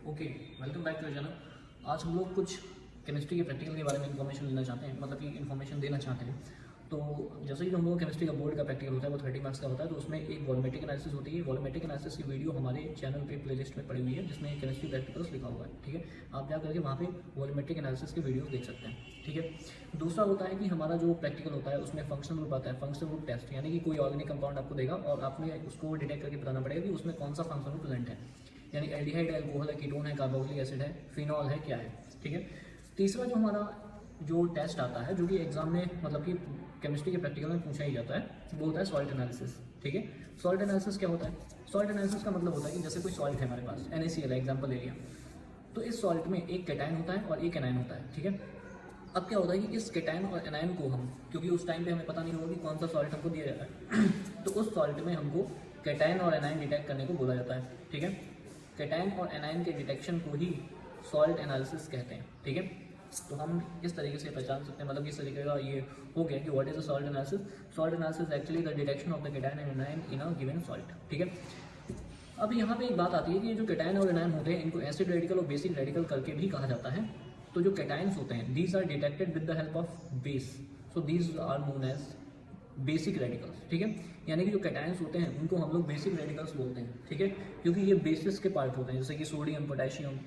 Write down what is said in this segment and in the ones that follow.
Okay, welcome back to channel. आज हम लोग कुछ केमिस्ट्री के प्रैक्टिकल के बारे में इन्फॉर्मेशन लेना चाहते हैं, मतलब कि इन्फॉर्मेशन देना चाहते हैं। तो जैसे कि हम लोग केमिस्ट्री का बोर्ड का प्रैक्टिकल होता है वो 30 मार्क्स का होता है, तो उसमें एक वॉल्यूमेट्रिक एनालिसिस होती है। वॉल्यूमेट्रिक एनालिसिस की वीडियो हमारे चैनल पे प्लेलिस्ट में पड़ी हुई है, जिसमें केमिस्ट्री प्रैक्टिकल्स लिखा हुआ है। ठीक है, आप जा करके वहाँ पे वॉल्यूमेट्रिक एनालिसिस की वीडियो देख सकते हैं। ठीक है, दूसरा होता है कि हमारा जो प्रैक्टिकल होता है उसमें फंक्शनल ग्रुप आता है, फंक्शनल ग्रुप टेस्ट, यानी कि कोई ऑर्गेनिक कंपाउंड आपको देगा और आपने उसको डिटेक्ट करके बताना पड़ेगा कि उसमें कौन सा फंक्शन ग्रुप प्रेजेंट है, यानी एल्डिहाइड है, अल्कोहल है, कीटोन है, कार्बोक्सिलिक एसिड है, फिनॉल है, क्या है। ठीक है, तीसरा जो हमारा जो टेस्ट आता है, जो कि एग्जाम में मतलब कि केमिस्ट्री के प्रैक्टिकल में पूछा ही जाता है, वो होता है सॉल्ट एनालिसिस। ठीक है, सॉल्ट एनालिसिस क्या होता है? सॉल्ट एनालिसिस का मतलब होता है कि जैसे कोई सॉल्ट है हमारे पास, NaCl है, एग्जाम्पल ले लिया, तो इस सॉल्ट में एक कैटायन होता है और एक एनायन होता है। ठीक है, अब क्या होता है कि इस कैटायन और एनायन को हम, क्योंकि उस टाइम पे हमें पता नहीं होगा कि कौन सा सॉल्ट हमको दिया जाता है तो उस सॉल्ट में हमको कैटायन और एनायन डिटेक्ट करने को बोला जाता है। ठीक है, कैटायन और एनायन के डिटेक्शन को ही सॉल्ट एनालिसिस कहते हैं। ठीक है, तो हम इस तरीके से पहचान सकते हैं, मतलब इस तरीके का ये हो गया कि what is a salt analysis. Salt analysis actually the detection of the cation and anion in a given salt. ठीक है, अब यहाँ पे एक बात आती है कि ये जो कैटायन और एनायन होते हैं, इनको एसिड रेडिकल और बेसिक रेडिकल करके भी कहा जाता है। तो जो कैटायंस होते हैं, these are detected with the help of base, so these are known as basic radicals. ठीक है, यानी कि जो कैटायंस होते हैं उनको हम लोग बेसिक रेडिकल्स बोलते हैं। ठीक है, क्योंकि ये बेसिस के पार्ट होते हैं, जैसे कि सोडियम, पोटेशियम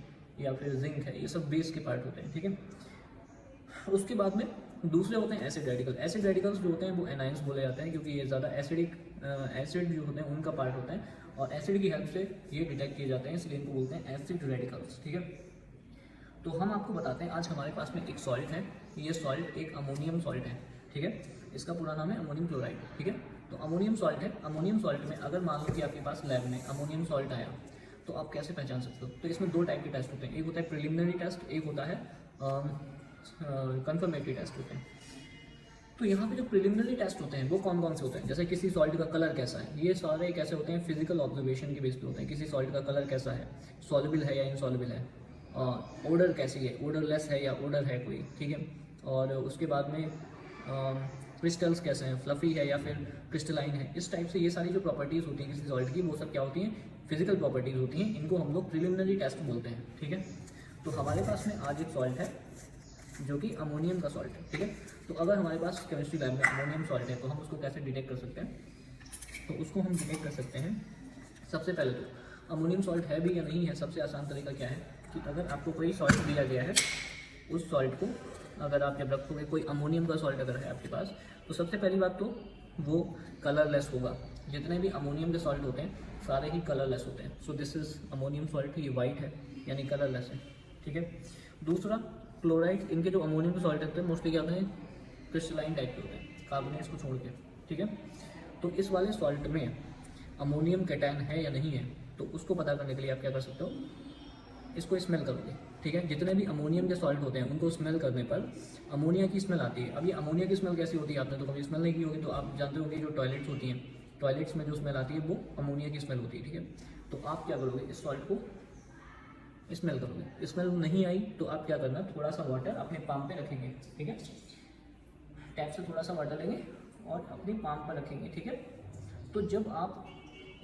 या फिर जिंक है, ये सब बेस के पार्ट होते हैं। ठीक है, उसके बाद में दूसरे होते हैं एसिड रेडिकल। एसिड रेडिकल्स जो होते हैं वो एनाइंस बोले जाते हैं, क्योंकि ये ज़्यादा एसिडिक एसिड जो होते हैं उनका पार्ट होता है और एसिड की हेल्प से ये डिटेक्ट किए जाते हैं, इसलिए इनको बोलते हैं एसिड रेडिकल्स। ठीक है, तो हम आपको बताते हैं, आज हमारे पास में एक सॉल्ट है, ये सॉल्ट एक अमोनियम सॉल्ट है। ठीक है, इसका पूरा नाम है अमोनियम क्लोराइड। ठीक है, तो अमोनियम सॉल्ट है। अमोनियम सॉल्ट में अगर मान लो कि आपके पास लैब में अमोनियम सॉल्ट आया, तो आप कैसे पहचान सकते हो? तो इसमें दो टाइप के टेस्ट होते हैं, एक होता है प्रिलिमिनरी टेस्ट, एक होता है कंफर्मेटरी टेस्ट होते हैं। तो यहाँ पे जो प्रिलिमिनरी टेस्ट होते हैं वो कौन कौन से होते हैं? जैसे किसी सॉल्ट का कलर कैसा है, ये सारे कैसे होते हैं? फिजिकल ऑब्जर्वेशन के बेस पे होते हैं। किसी सॉल्ट का कलर कैसा है, सॉल्युबल है या इनसॉल्युबल है, ओडर कैसी है, ओडरलेस है या ओडर है कोई। ठीक है, और उसके बाद में क्रिस्टल्स कैसे हैं, फ्लफी है या फिर क्रिस्टलाइन है। इस टाइप से ये सारी जो प्रॉपर्टीज़ होती हैं किसी सॉल्ट की, वो सब क्या होती हैं? फिजिकल प्रॉपर्टीज़ होती हैं, इनको हम लोग प्रिलिमिनरी टेस्ट बोलते हैं। ठीक है, तो हमारे पास में आज एक सॉल्ट है जो कि अमोनियम का सॉल्ट है। ठीक है, तो अगर हमारे पास केमिस्ट्री लैब में अमोनियम सॉल्ट है तो हम उसको कैसे डिटेक्ट कर सकते हैं? तो उसको हम डिटेक्ट कर सकते हैं, सबसे पहले तो अमोनियम सॉल्ट है भी या नहीं है। सबसे आसान तरीका क्या है कि अगर आपको कोई सॉल्ट दिया गया है, उस सॉल्ट को अगर आप जब रखोगे, कोई अमोनियम का सॉल्ट अगर है आपके पास, तो सबसे पहली बात तो वो कलरलेस होगा। जितने भी अमोनियम के सॉल्ट होते हैं सारे ही कलरलेस होते हैं। So this is ammonium salt, ये वाइट है यानी कलरलेस है। ठीक है, दूसरा क्लोराइड, इनके जो अमोनियम के सॉल्ट होते हैं मोस्टली क्या होते हैं? क्रिस्टलाइन टाइप के होते हैं, कार्बोनेट्स को छोड़ के। ठीक है, तो इस वाले सॉल्ट में अमोनियम कैटायन है या नहीं है, तो उसको पता करने के लिए आप क्या कर सकते हो? इसको स्मेल करोगे। ठीक है, जितने भी अमोनियम के सॉल्ट होते हैं उनको स्मेल करने पर अमोनिया की स्मेल आती है। अब ये अमोनिया की स्मेल कैसी होती है? आपने तो कभी स्मेल नहीं की होगी, तो आप जानते होंगे जो टॉयलेट्स होती हैं, टॉयलेट्स में जो स्मेल आती है वो अमोनिया की स्मेल होती है। ठीक है, तो आप क्या करोगे? इस सॉल्ट को स्मेल करोगे। स्मेल नहीं आई तो आप क्या करना, थोड़ा सा वाटर अपने पाम पे रखेंगे। ठीक है, टैप से थोड़ा सा वाटर लेंगे और अपनी पाम पर रखेंगे। ठीक है, तो जब आप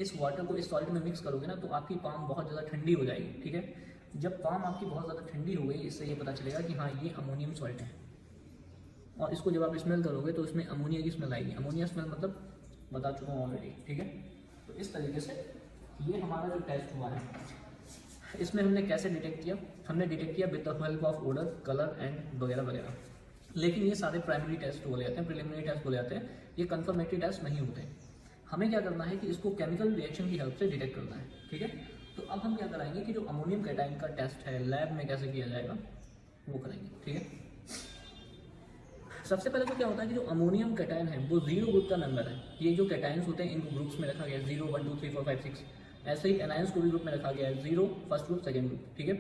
इस वाटर को इस सॉल्ट में मिक्स करोगे ना, तो आपकी पाम बहुत ज़्यादा ठंडी हो जाएगी। ठीक है, जब पाम आपकी बहुत ज़्यादा ठंडी हो गई, इससे ये पता चलेगा कि हाँ ये अमोनियम सॉल्ट है। और इसको जब आप स्मेल करोगे तो इसमें अमोनिया की स्मेल आएगी। अमोनिया स्मेल मतलब बता चुका हूँ ऑलरेडी। ठीक है, तो इस तरीके से ये हमारा जो टेस्ट हुआ है, इसमें हमने कैसे डिटेक्ट किया? हमने डिटेक्ट किया with the help of odour, colour and वगैरह वगैरह। लेकिन ये सारे प्राइमरी टेस्ट बोले जाते हैं, प्रिलिमिनरी टेस्ट बोले जाते हैं, ये कंफर्मेटरी टेस्ट नहीं होते। हमें क्या करना है कि इसको केमिकल रिएक्शन की हेल्प से डिटेक्ट करना है। ठीक है, तो अब हम क्या कराएंगे कि जो अमोनियम कैटायन का टेस्ट है लैब में कैसे किया जाएगा वो करेंगे। ठीक है, सबसे पहले तो क्या होता है कि जो अमोनियम कैटायन है वो जीरो ग्रुप का मेंबर है। ये जो कैटायंस होते हैं इनको ग्रुप्स में रखा गया है, 0 1 2 3 4 5 6। ऐसे ही एनायंस को भी ग्रुप में रखा गया है, 0 फर्स्ट ग्रुप, सेकंड ग्रुप। ठीक है,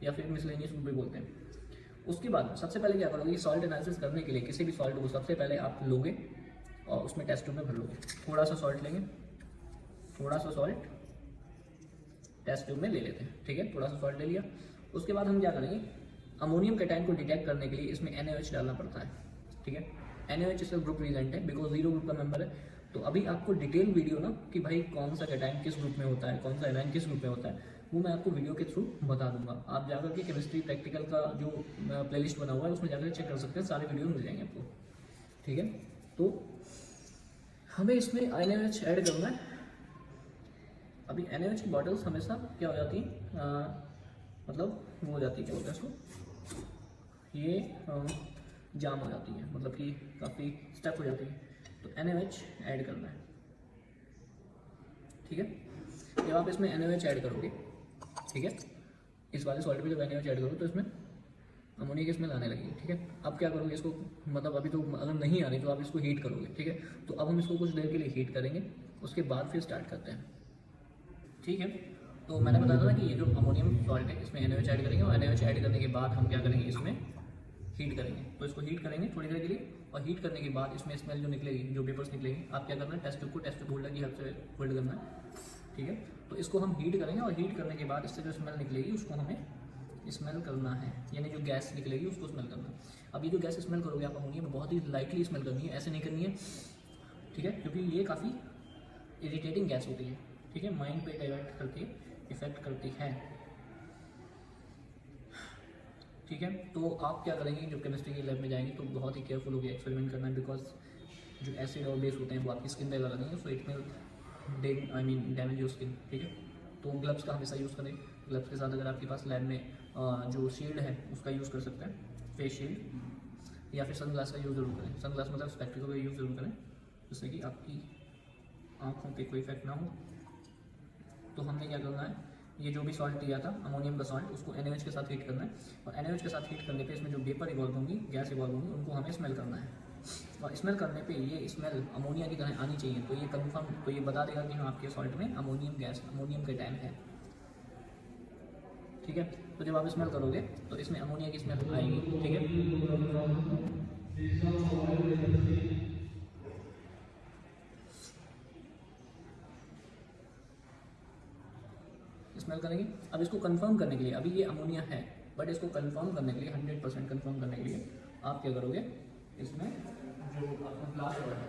या फिर मिसलेनियस ग्रुप भी बोलते हैं। उसके बाद सबसे पहले क्या करोगे, सॉल्ट एनालिसिस करने के लिए किसी भी सॉल्ट को सबसे पहले आप लोगे और उसमें टेस्ट ट्यूब में भर लोगे। थोड़ा सा सॉल्ट लेंगे, थोड़ा सा सॉल्ट टेस्ट ट्यूब में ले लेते हैं। ठीक है, थोड़ा सा सॉल्ट ले लिया। उसके बाद हम क्या करेंगे, अमोनियम कैटायन को डिटेक्ट करने के लिए इसमें NaOH डालना पड़ता है। ठीक है, NaOH इसका ग्रुप रिजेंट है, बिकॉज 0 ग्रुप का मेंबर है। तो अभी आपको डिटेल वीडियो ना कि भाई कौन सा कैटायन किस ग्रुप में होता है, कौन सा एनायन किस ग्रुप में होता है, वो मैं आपको वीडियो के थ्रू बता दूंगा। आप जाकर के केमिस्ट्री प्रैक्टिकल का जो प्लेलिस्ट बना हुआ है उसमें जाकर चेक कर सकते हैं, सारे वीडियो मिल जाएंगे आपको, ठीक है। तो हमें इसमें NaOH ऐड करना है। अभी NaOH की बॉटल्स हमेशा क्या हो जाती हैं, मतलब वो हो जाती है, क्या बोलते हैं इसको, ये जाम हो जाती है, मतलब कि काफ़ी स्टक हो जाती है। तो NaOH ऐड करना है, ठीक है। जब आप इसमें NaOH ऐड करोगे, ठीक है, इस वाले सॉल्ट पे जब NaOH ऐड करोगे तो इसमें अमोनिया की स्मेल आने लगेगी, ठीक है। अब क्या करोगे इसको, मतलब अभी तो अगर नहीं आ रही तो आप इसको हीट करोगे, ठीक है। तो अब हम इसको कुछ देर के लिए हीट करेंगे, उसके बाद फिर स्टार्ट करते हैं, ठीक है। तो मैंने बताया था ना कि ये जो अमोनियम सॉल्ट है इसमें NaOH ऐड करेंगे, और NaOH ऐड करने के बाद हम क्या करेंगे, इसमें हीट करेंगे। तो इसको हीट करेंगे थोड़ी देर के लिए, और हीट करने के बाद इसमें स्मेल जो निकलेगी, जो वेपर्स निकलेगी, आप क्या करना है, टेस्ट ट्यूब को टेस्ट ट्यूब होल्डर की हेल्प से होल्ड करना है, ठीक है। तो इसको हम हीट करेंगे, और हीट करने के बाद इससे जो स्मेल निकलेगी उसको हमें स्मेल करना है, यानी जो गैस निकलेगी उसको स्मेल करना है। अब ये जो गैस स्मेल करोगे आप अमोनिया में, बहुत ही लाइटली स्मेल करनी है, ऐसे नहीं करनी है, ठीक है, क्योंकि ये काफ़ी इरिटेटिंग गैस होती है, ठीक है, माइंड पे डाइवर्ट करती है, इफेक्ट करती है, ठीक है। तो आप क्या करेंगे, जब केमिस्ट्री की लैब में जाएंगे तो बहुत ही केयरफुल होकर एक्सपेरिमेंट करना है, बिकॉज जो एसिड और बेस होते हैं वो आपकी स्किन पे लगेंगे, so it will damage your skin, ठीक है। तो ग्लव्स का हमेशा यूज़ करें। ग्लव्स के साथ अगर आपके पास लैब में जो शील्ड है उसका यूज़ कर सकते हैं, फेस शील्ड, या फिर सन ग्लास का यूज़ जरूर करें। सन ग्लास मतलब स्पेक्टिकल का यूज़ जरूर करें, जिससे कि आपकी आँखों पे कोई इफेक्ट ना हो। तो हमने क्या करना है, ये जो भी सॉल्ट दिया था अमोनियम का सॉल्ट, उसको NaOH के साथ हीट करना है, और NaOH के साथ हीट करने पे इसमें जो वेपर इवॉल्व होंगी, गैस इवॉल्व होंगी, उनको हमें स्मेल करना है, और स्मेल करने पे ये स्मेल अमोनिया की तरह आनी चाहिए। तो ये कंफर्म, तो ये बता देगा कि हाँ आपके सॉल्ट में अमोनियम गैस, अमोनियम के टैन है, ठीक है। तो जब आप स्मेल करोगे तो इसमें अमोनिया की स्मेल आएगी, ठीक है। स्मेल करेंगे। अब इसको कंफर्म करने के लिए, अभी ये अमोनिया है, बट इसको कंफर्म करने के लिए, 100% कंफर्म करने के लिए आप क्या करोगे, इसमें जो आपका ग्लास रॉड है,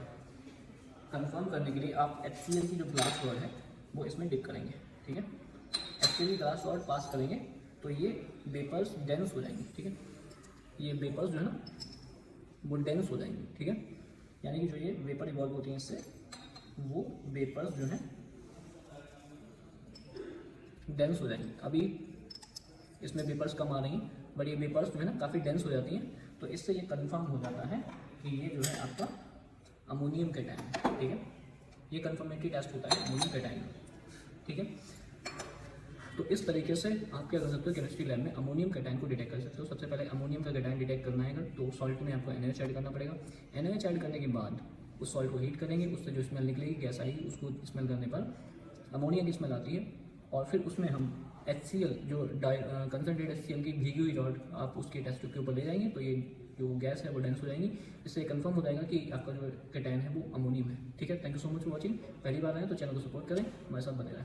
कंफर्म करने के लिए आप HCl की जो ग्लास रॉड है वो इसमें डिप करेंगे, ठीक है। HCl की ग्लास रॉड पास करेंगे तो ये वेपर्स डेंस हो जाएंगे, ठीक है। ये वेपर्स जो है ना वो डेंस हो जाएंगे, ठीक है, यानी कि जो ये वेपर इवॉल्व होती हैं इससे, वो वेपर्स जो है डेंस हो जाएंगी। अभी इसमें वेपर्स कम आ रही हैं, बट ये वेपर्स जो है ना काफ़ी डेंस हो जाती हैं, तो इससे ये कंफर्म हो जाता है कि ये जो है आपका अमोनियम कैटायन है, ठीक है। ये कंफर्मेटरी टेस्ट होता है अमोनियम कैटायन, ठीक है। तो इस तरीके से आप क्या कर सकते हो, केमिस्ट्री लैब में अमोनियम कैटायन को डिटेक्ट कर सकते हो। सबसे पहले अमोनियम का कैटायन डिटेक्ट करना है तो सॉल्ट में आपको NaOH ऐड करना पड़ेगा। NaOH ऐड करने के बाद उस सॉल्ट को हीट करेंगे, उससे जो स्मेल निकलेगी, गैस आएगी, उसको स्मेल करने पर अमोनिया की स्मेल आती है, और फिर उसमें हम HCl जो कंसनट्रेट HCl की भीगी हुई रॉड आप उसके टेस्ट ट्यूब के ऊपर ले जाएंगे, तो ये जो गैस है वो डेंस हो जाएंगी। इससे कंफर्म हो जाएगा कि आपका जो कैटायन है वो अमोनियम है, ठीक है। Thank you so much for watching. पहली बार आए तो चैनल को सपोर्ट करें, हमारे साथ बने रहें।